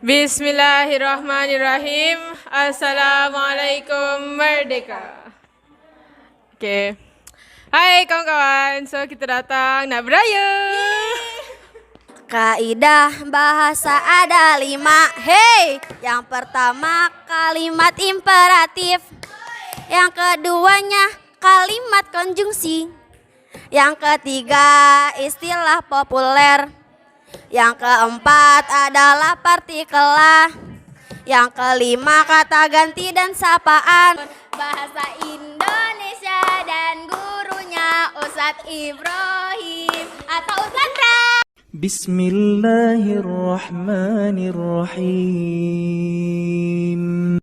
Bismillahirrahmanirrahim. Assalamualaikum Merdeka. Oke. Hai kawan-kawan. So kita datang nak beraya. Kaidah bahasa ada 5. Hey, yang pertama kalimat imperatif. Yang keduanya kalimat konjungsi. Yang ketiga istilah populer. Yang keempat adalah partikelah. Yang kelima kata ganti dan sapaan. Bahasa Indonesia dan gurunya Ustadz Ibrahim atau Ustadz Bismillahirrahmanirrahim.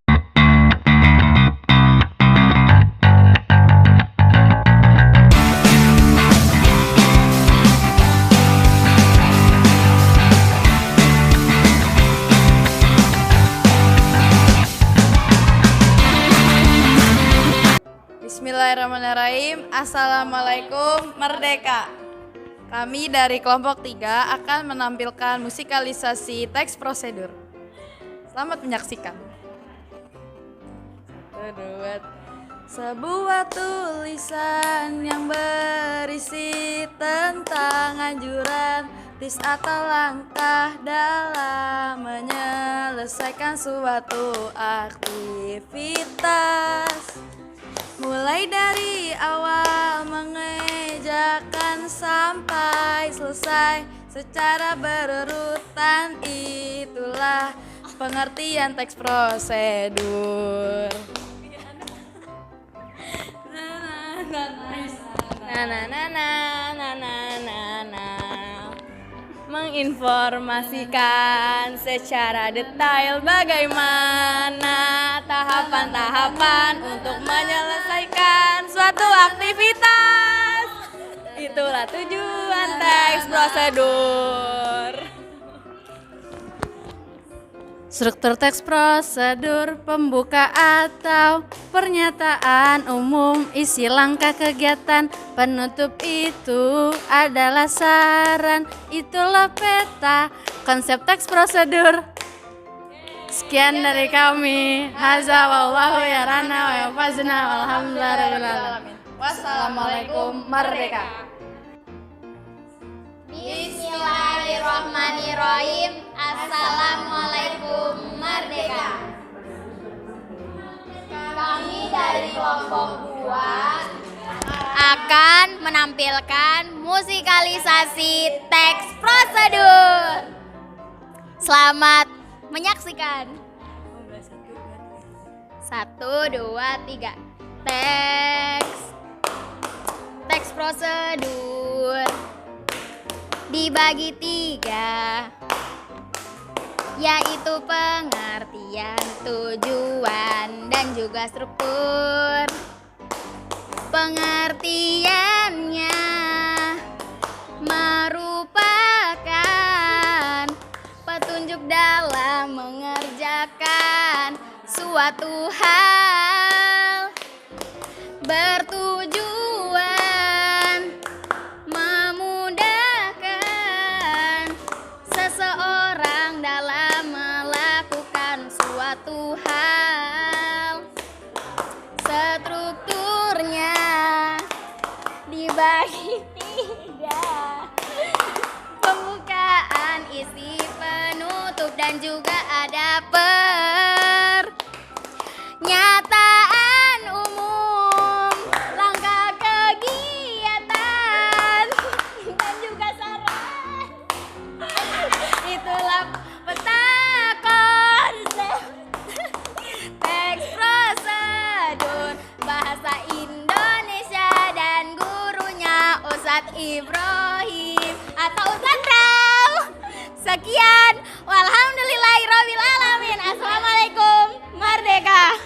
Bismillahirrahmanirrahim. Assalamualaikum Merdeka. Kami dari kelompok 3 akan menampilkan musikalisasi teks prosedur. Selamat menyaksikan. Sebuah tulisan yang berisi tentang anjuran tips atau langkah dalam menyelesaikan suatu aktivitas. Mulai dari awal mengerjakan sampai selesai secara berurutan, itulah pengertian teks prosedur. Menginformasikan secara detail bagaimana tahapan-tahapan untuk menyelesaikan suatu aktivitas. Itulah tujuan teks prosedur. Struktur teks prosedur, pembuka atau pernyataan umum, isi langkah kegiatan, penutup itu adalah saran, itulah peta, konsep teks prosedur. Sekian dari kami. Haza wallahu yarana wa yafazna walhamdulillahirabbil alamin. Wassalamualaikum Merdeka. Bismillahirrahmanirrahim. Assalamualaikum Merdeka. Kami dari kelompok 2 akan menampilkan musikalisasi teks prosedur. Selamat menyaksikan. 1, 2, 3. Teks prosedur dibagi 3, yaitu pengertian, tujuan, dan juga struktur. Pengertiannya merupakan petunjuk dalam mengerjakan suatu hal, bertujuan memudahkan seseorang dalam melakukan suatu hal. Strukturnya dibagi 3, pembukaan, isi, penutup, dan juga ada pernyataan umum, langkah kegiatan, dan juga saran. Itulah peta konsep teks prosedur bahasa Indonesia dan gurunya Ustadz Ibrahim atau Ustadz Rau. Sekian, walhamdulillahirabbil alamin. Assalamualaikum Merdeka.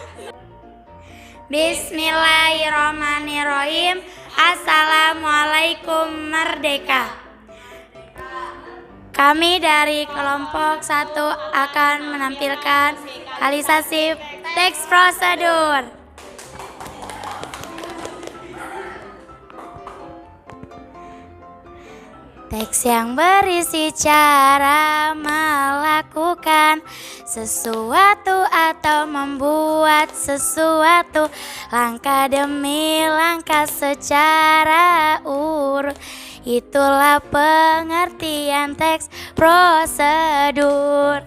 Bismillahirrahmanirrahim. Assalamualaikum Merdeka. Kami dari kelompok 1 akan menampilkan musikalisasi teks prosedur. Teks yang berisi cara melakukan sesuatu atau membuat sesuatu, langkah demi langkah secara urut. Itulah pengertian teks prosedur.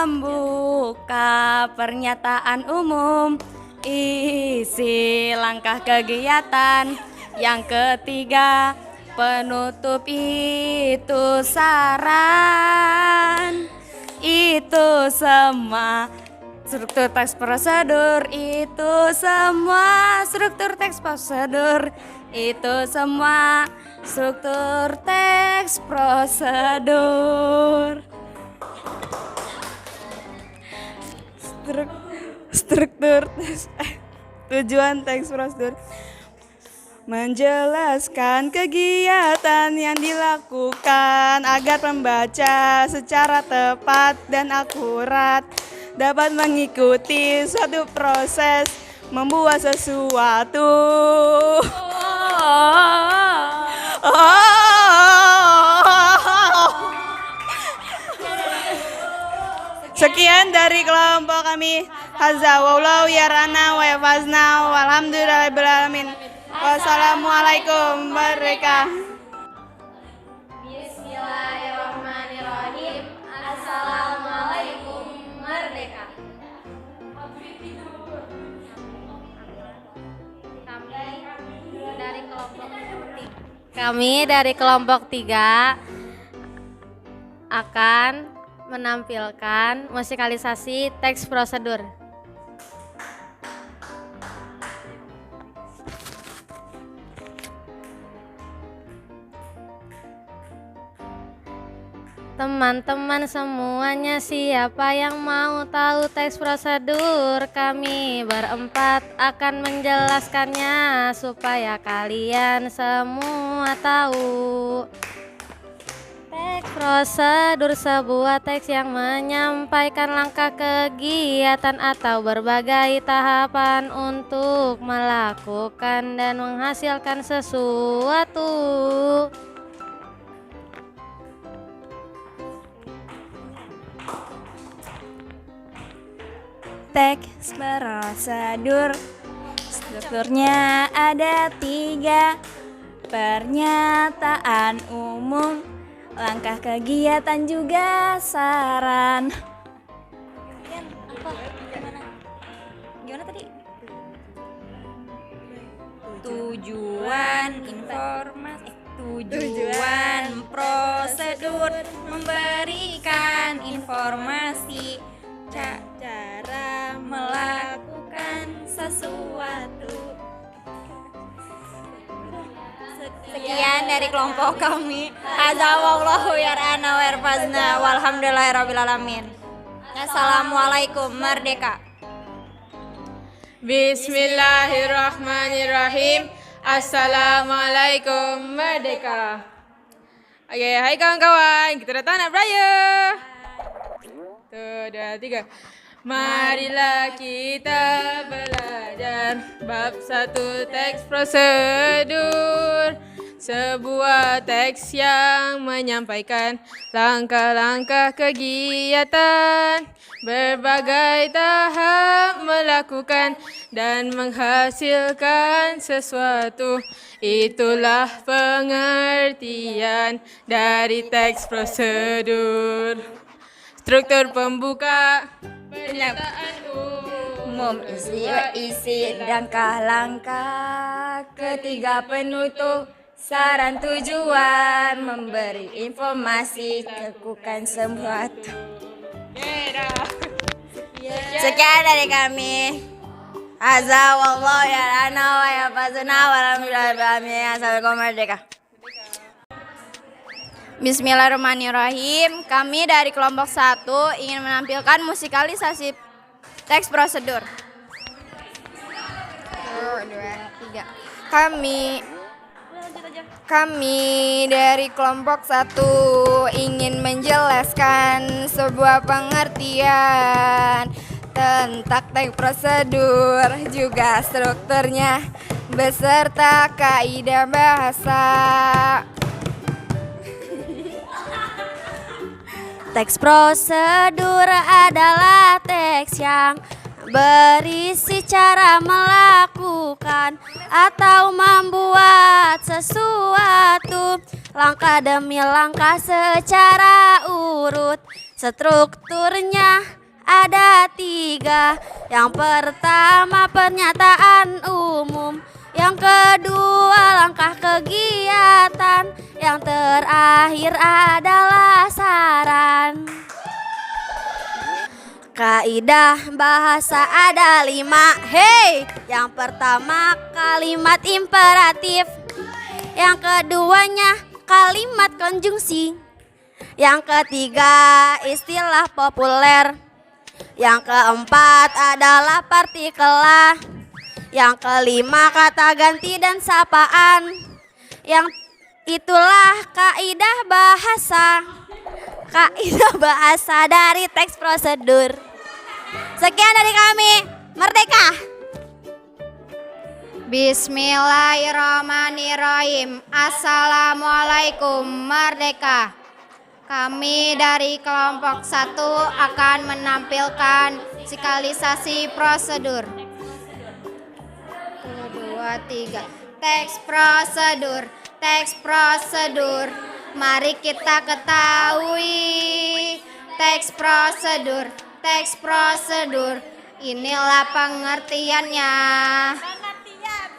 Pembuka pernyataan umum, isi langkah kegiatan. Yang ketiga, penutup itu saran. Itu semua struktur teks prosedur, itu semua struktur teks prosedur, itu semua struktur teks prosedur. Struktur tujuan teks prosedur menjelaskan kegiatan yang dilakukan agar pembaca secara tepat dan akurat dapat mengikuti suatu proses membuat sesuatu. Sekian dari kelompok kami. Hadza wallahu yarana wa yafazna walhamdulillahirabbil alamin. Wassalamualaikum merdeka. Bismillahirrahmanirrahim. Assalamualaikum merdeka. Kami dari kelompok 3 akan menampilkan musikalisasi teks prosedur. Teman-teman semuanya, siapa yang mau tahu teks prosedur? Kami berempat akan menjelaskannya supaya kalian semua tahu. Teks prosedur sebuah teks yang menyampaikan langkah kegiatan atau berbagai tahapan untuk melakukan dan menghasilkan sesuatu. Teks prosedur strukturnya ada 3: pernyataan umum, langkah kegiatan juga saran. Gimana tadi? Tujuan informasi, tujuan prosedur memberikan informasi cara melakukan sesuatu. Sekian dari kelompok kami. Hadza wallahu yarana wa yarfazna walhamdulillahirabbil alamin. Assalamualaikum merdeka. Bismillahirrahmanirrahim. Assalamualaikum merdeka. Oke, hai kawan-kawan, kita datang nak beraya. 1, 2, 3. Marilah kita belajar bab 1 teks prosedur. Sebuah teks yang menyampaikan langkah-langkah kegiatan, berbagai tahap melakukan dan menghasilkan sesuatu. Itulah pengertian dari teks prosedur. Struktur pembuka, pernyataan umum, Isi langkah-langkah. Ketiga, penutup, saran, tujuan, memberi informasi, lakukan sesuatu. Sekian dari kami. Hadza wallahu yarana wa yafazna walhamdulillahirabbil alamin. Assalamualaikum merdeka. Bismillahirrahmanirrahim. Kami dari kelompok 1 ingin menampilkan musikalisasi teks prosedur. 1, 2, 3. Kami Kami dari kelompok 1 ingin menjelaskan sebuah pengertian tentang teks prosedur juga strukturnya beserta kaidah bahasa. Teks prosedur adalah teks yang berisi cara melakukan atau membuat sesuatu langkah demi langkah secara urut. Strukturnya ada 3. Yang pertama pernyataan umum, yang kedua langkah kegiatan, yang terakhir adalah saran. Kaidah bahasa ada 5. Hey, yang pertama kalimat imperatif, yang keduanya kalimat konjungsi, yang ketiga istilah populer, yang keempat adalah partikelah, yang kelima kata ganti dan sapaan. Yang itulah kaidah bahasa. Kaidah bahasa dari teks prosedur. Sekian dari kami, Merdeka. Bismillahirrahmanirrahim. Assalamualaikum, Merdeka. Kami dari kelompok 1 akan menampilkan sikalisasi prosedur. 1, 2, 3. Teks prosedur, teks prosedur. Mari kita ketahui teks prosedur, teks prosedur. Inilah pengertiannya.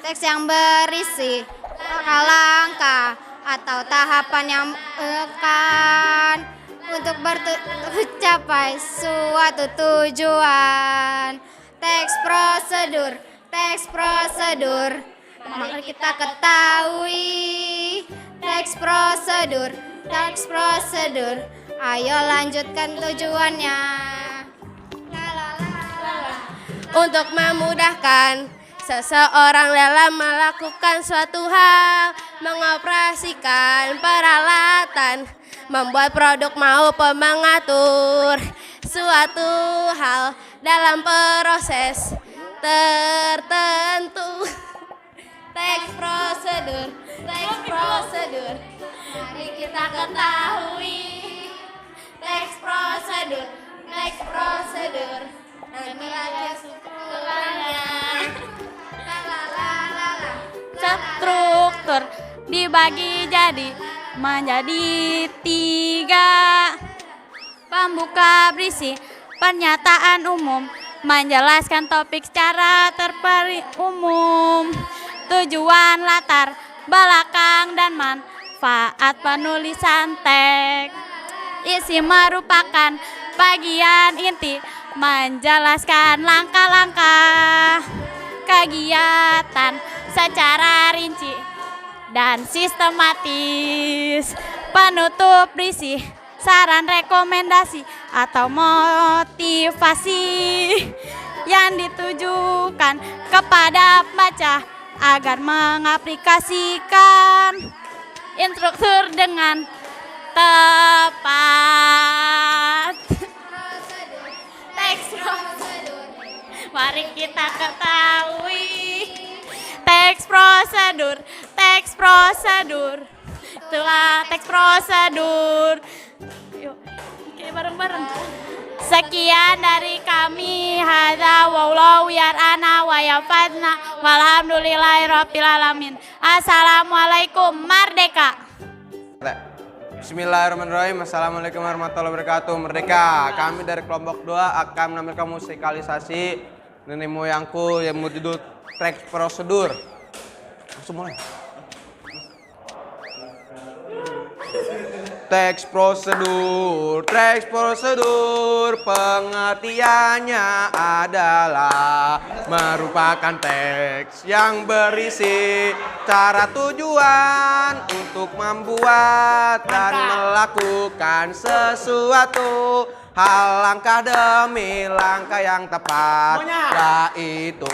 Teks yang berisi langkah-langkah atau tahapan yang akan untuk mencapai suatu tujuan. Teks prosedur, teks prosedur. Mari kita ketahui teks prosedur, teks prosedur. Ayo lanjutkan tujuannya. Untuk memudahkan seseorang dalam melakukan suatu hal, mengoperasikan peralatan, membuat produk maupun mengatur suatu hal dalam proses tertentu. Teks prosedur, teks prosedur. Mari kita ketahui teks prosedur, teks prosedur. Nanti aja strukturnya. Struktur dibagi menjadi 3. Pembuka berisi pernyataan umum, menjelaskan topik secara umum. Tujuan, latar belakang dan manfaat penulisan teks. Isi merupakan bagian inti menjelaskan langkah-langkah kegiatan secara rinci dan sistematis. Penutup berisi saran, rekomendasi atau motivasi yang ditujukan kepada pembaca agar mengaplikasikan instruktur dengan tepat. Teks prosedur. Mari kita ketahui teks prosedur, teks prosedur. Itulah teks prosedur. Yuk, oke, bareng-bareng. Sekian dari kami. Hadza wallahu yar'ana wa yafadna walhamdulillahirabbil alamin. Assalamualaikum, Merdeka. Bismillahirrahmanirrahim. Assalamualaikum warahmatullahi wabarakatuh. Merdeka. Kami dari kelompok 2 akan menampilkan musikalisasi nenek moyangku yang berjudul teks prosedur. Langsung mulai. Teks prosedur, teks prosedur, pengertiannya adalah merupakan teks yang berisi cara, tujuan untuk membuat dan melakukan sesuatu langkah demi langkah yang tepat, yaitu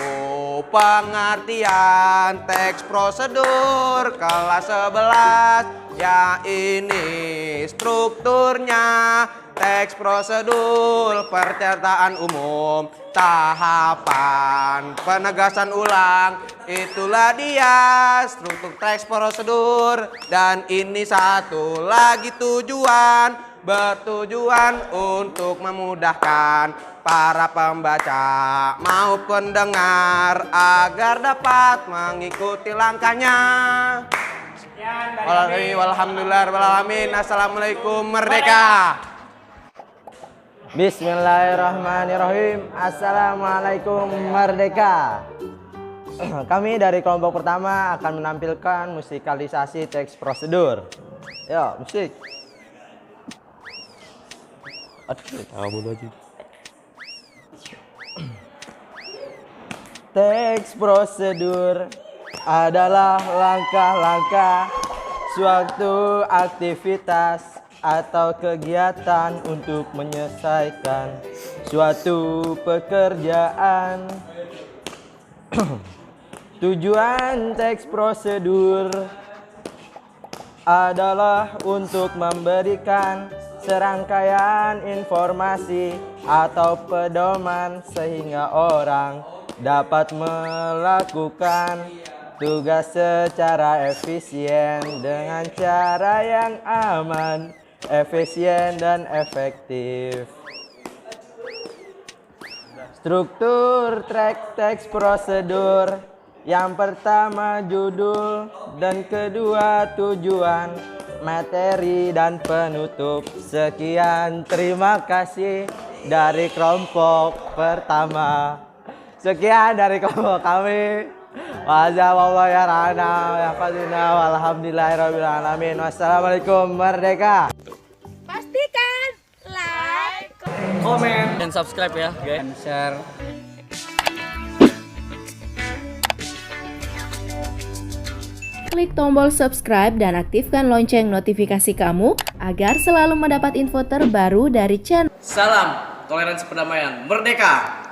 pengertian teks prosedur kelas 11. Ya ini strukturnya teks prosedur penceritaan umum, tahapan penegasan ulang, itulah dia struktur teks prosedur. Dan ini satu lagi tujuan, bertujuan untuk memudahkan para pembaca maupun pendengar agar dapat mengikuti langkahnya. Walhamdulillahirrahmanirrahim. Assalamualaikum, merdeka. Bismillahirrahmanirrahim. Assalamualaikum, merdeka. Kami dari kelompok pertama akan menampilkan musikalisasi teks prosedur. Yo, musik. Teks prosedur adalah langkah-langkah suatu aktivitas atau kegiatan untuk menyelesaikan suatu pekerjaan. Tujuan teks prosedur adalah untuk memberikan serangkaian informasi atau pedoman sehingga orang dapat melakukan tugas secara efisien dengan cara yang aman, efisien, dan efektif. Struktur teks prosedur. Yang pertama judul, dan kedua tujuan, materi, dan penutup. Sekian, terima kasih dari kelompok pertama. Sekian dari kelompok kami. Walhamdulillahirrahmanirrahim. Wassalamualaikum, merdeka. Pastikan like, komen, dan subscribe ya guys. Dan share. Klik tombol subscribe dan aktifkan lonceng notifikasi kamu agar selalu mendapat info terbaru dari channel. Salam toleransi perdamaian, merdeka.